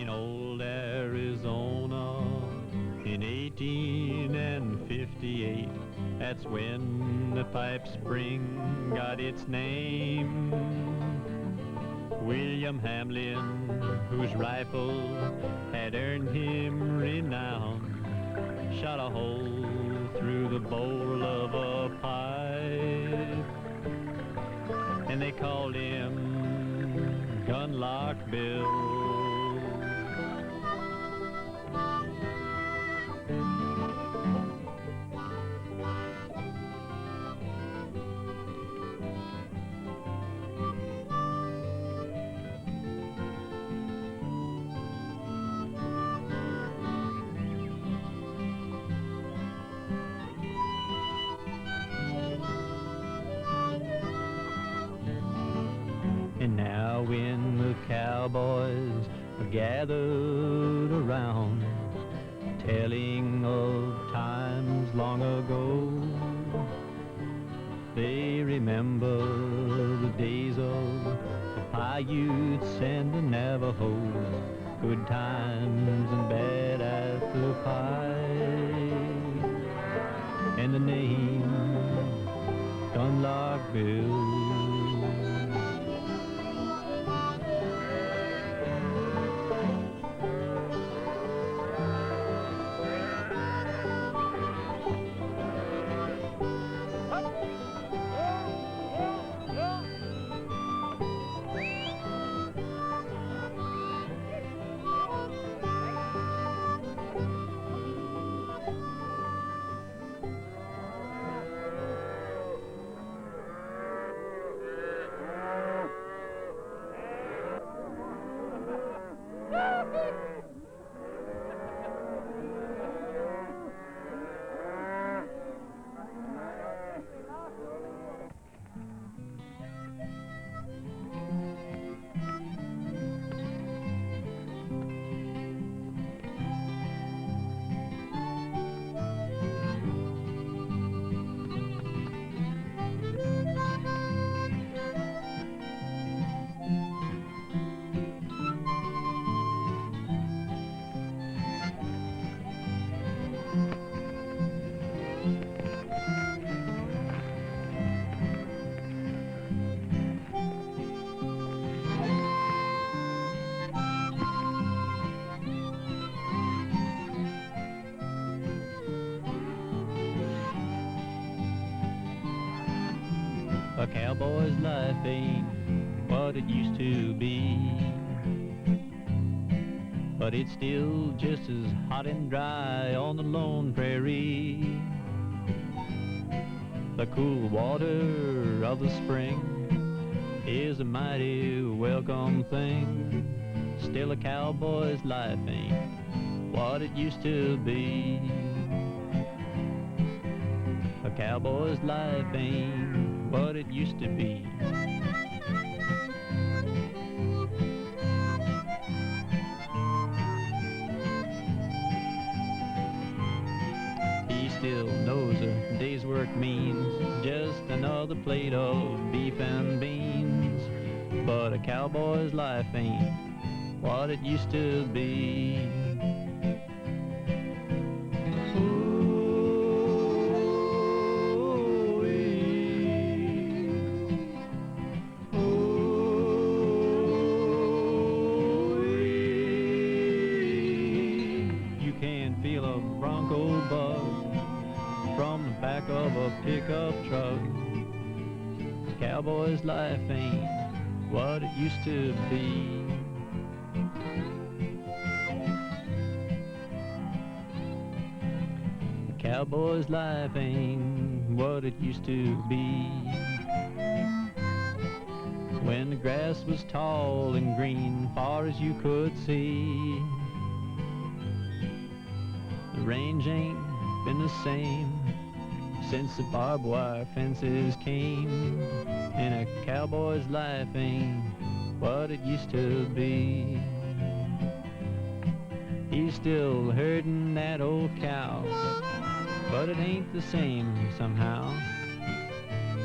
in old Arizona in 1858. That's when the pipe spring got its name. William Hamlin, whose rifle had earned him renown, shot a hole through the bowl of a pipe, and they called him Gunlock Bill. And now when the cowboys are gathered around, telling of times long ago, they remember the days of the Paiutes and the Navajos, good times and bad apple pie, and the name Gunlock Bill. A cowboy's life ain't what it used to be, but it's still just as hot and dry on the lone prairie. The cool water of the spring is a mighty welcome thing. Still a cowboy's life ain't what it used to be. A cowboy's life ain't what it used to be. He still knows a day's work means just another plate of beef and beans, but a cowboy's life ain't what it used to be. Feel a bronco buzz from the back of a pickup truck. The cowboy's life ain't what it used to be. The cowboy's life ain't what it used to be. When the grass was tall and green far as you could see, the range ain't been the same since the barbed wire fences came, and a cowboy's life ain't what it used to be. He's still herding that old cow, but it ain't the same somehow,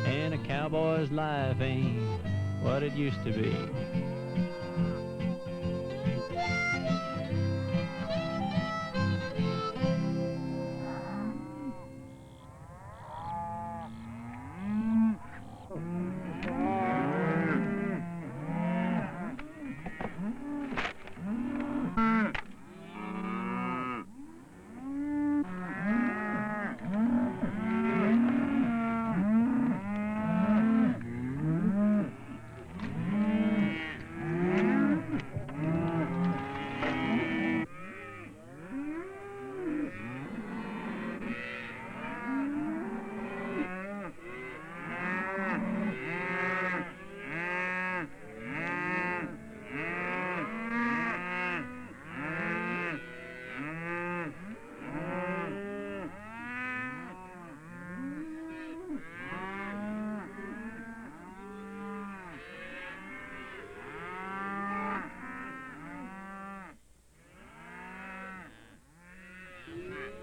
and a cowboy's life ain't what it used to be.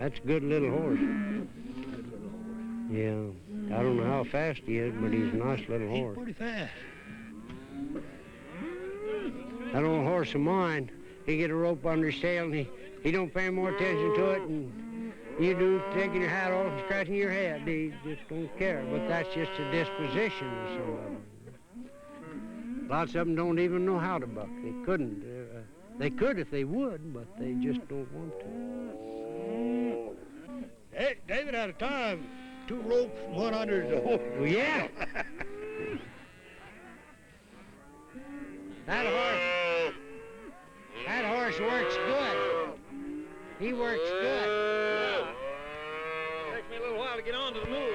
That's a good little horse. Yeah, I don't know how fast he is, but he's a nice little horse. He's pretty fast. That old horse of mine, he get a rope under his tail, and he don't pay more attention to it, and you do taking your hat off and scratching your head. He just don't care, but that's just a disposition of some of them. Lots of them don't even know how to buck. They couldn't. They could if they would, but they just don't want to. Hey, David had a time, 2 ropes, 1 under the horse. Well, yeah. That horse works good. He works good. Takes me a little while to get on to the move.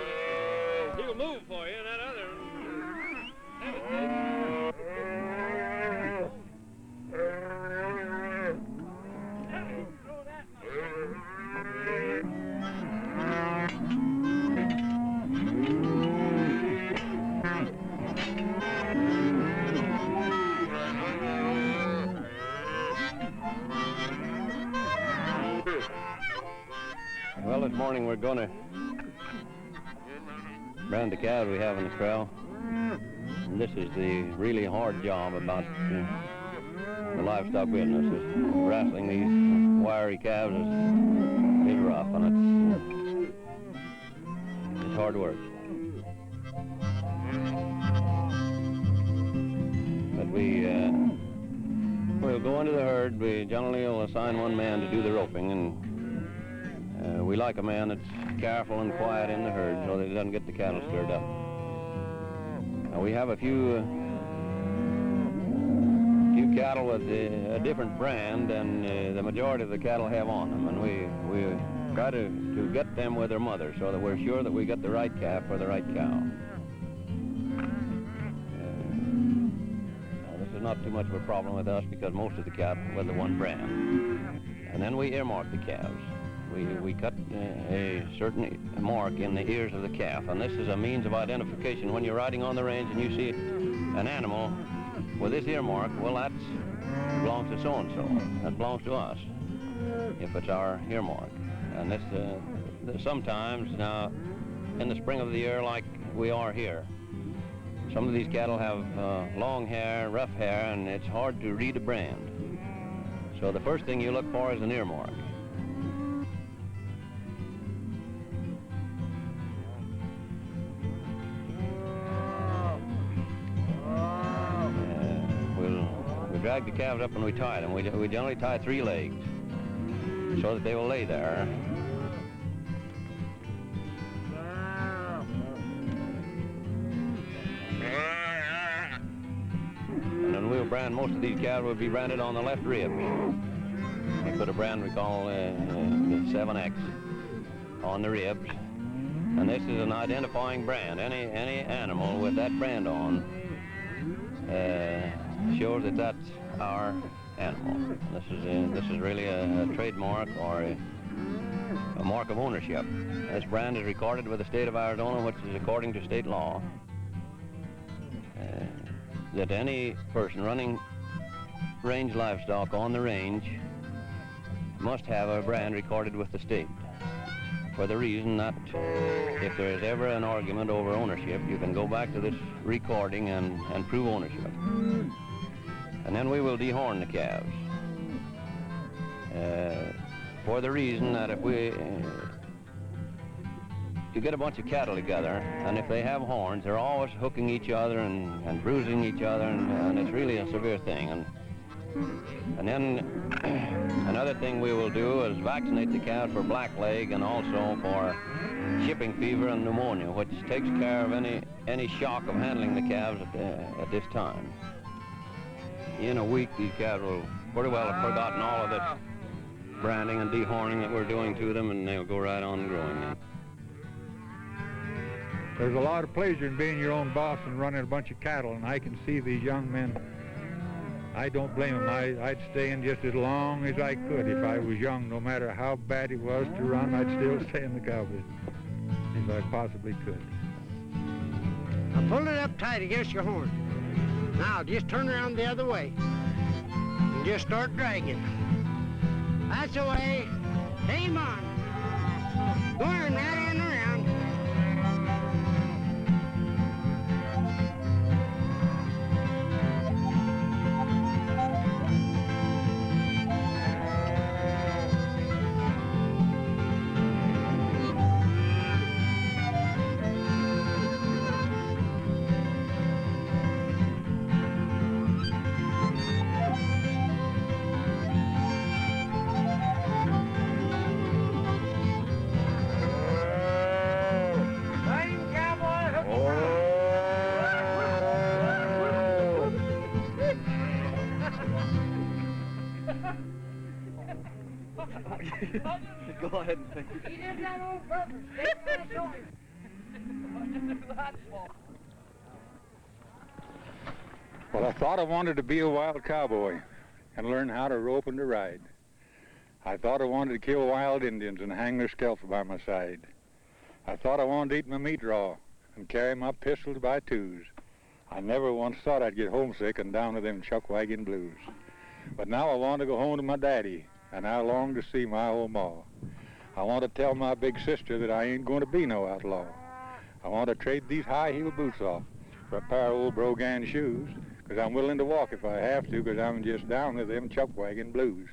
He'll move for you, and that other. Well, this morning we're going to brand the calves we have in the corral. And this is the really hard job about the livestock business. Wrestling these wiry calves is rough, and it's hard work. But we'll go into the herd. We generally will assign 1 man to do the roping, and we like a man that's careful and quiet in the herd so that he doesn't get the cattle stirred up. Now, we have a few cattle with a different brand than the majority of the cattle have on them, and we try to get them with their mother so that we're sure that we get the right calf for the right cow. This is not too much of a problem with us because most of the cattle with the 1 brand. And then we earmark the calves. We cut a certain mark in the ears of the calf, and this is a means of identification. When you're riding on the range and you see an animal with this earmark, well, that belongs to so-and-so. That belongs to us, if it's our earmark. And this, sometimes, now, in the spring of the year, like we are here, some of these cattle have long hair, rough hair, and it's hard to read a brand. So the first thing you look for is an earmark. Drag the calves up and we tie them. We generally tie 3 legs so that they will lay there. And then we'll brand, most of these calves will be branded on the left rib. We put a brand we call the 7X on the ribs. And this is an identifying brand. Any animal with that brand on shows that that's our animal. This is really a trademark or a mark of ownership. This brand is recorded with the state of Arizona, which is according to state law, that any person running range livestock on the range must have a brand recorded with the state, for the reason that if there is ever an argument over ownership, you can go back to this recording and prove ownership. And then we will dehorn the calves, for the reason that if you get a bunch of cattle together, and if they have horns, they're always hooking each other and bruising each other, and it's really a severe thing. And then another thing we will do is vaccinate the calves for blackleg and also for shipping fever and pneumonia, which takes care of any shock of handling the calves at this time. In a week, these calves will pretty well have forgotten all of this branding and dehorning that we're doing to them, and they'll go right on growing. There's a lot of pleasure in being your own boss and running a bunch of cattle, and I can see these young men. I don't blame them. I'd stay in just as long as I could if I was young. No matter how bad it was to run, I'd still stay in the cow business if I possibly could. Now pull it up tight against your horn. Now just turn around the other way and just start dragging. That's the way. Aim on. Going right in around. Go ahead and take it. He did that on purpose. Well, I thought I wanted to be a wild cowboy and learn how to rope and to ride. I thought I wanted to kill wild Indians and hang their scalps by my side. I thought I wanted to eat my meat raw and carry my pistols by twos. I never once thought I'd get homesick and down to them chuck wagon blues. But now I want to go home to my daddy, and I long to see my old ma. I want to tell my big sister that I ain't going to be no outlaw. I want to trade these high-heeled boots off for a pair of old brogan shoes, 'cause I'm willing to walk if I have to, 'cause I'm just down to them chuck wagon blues.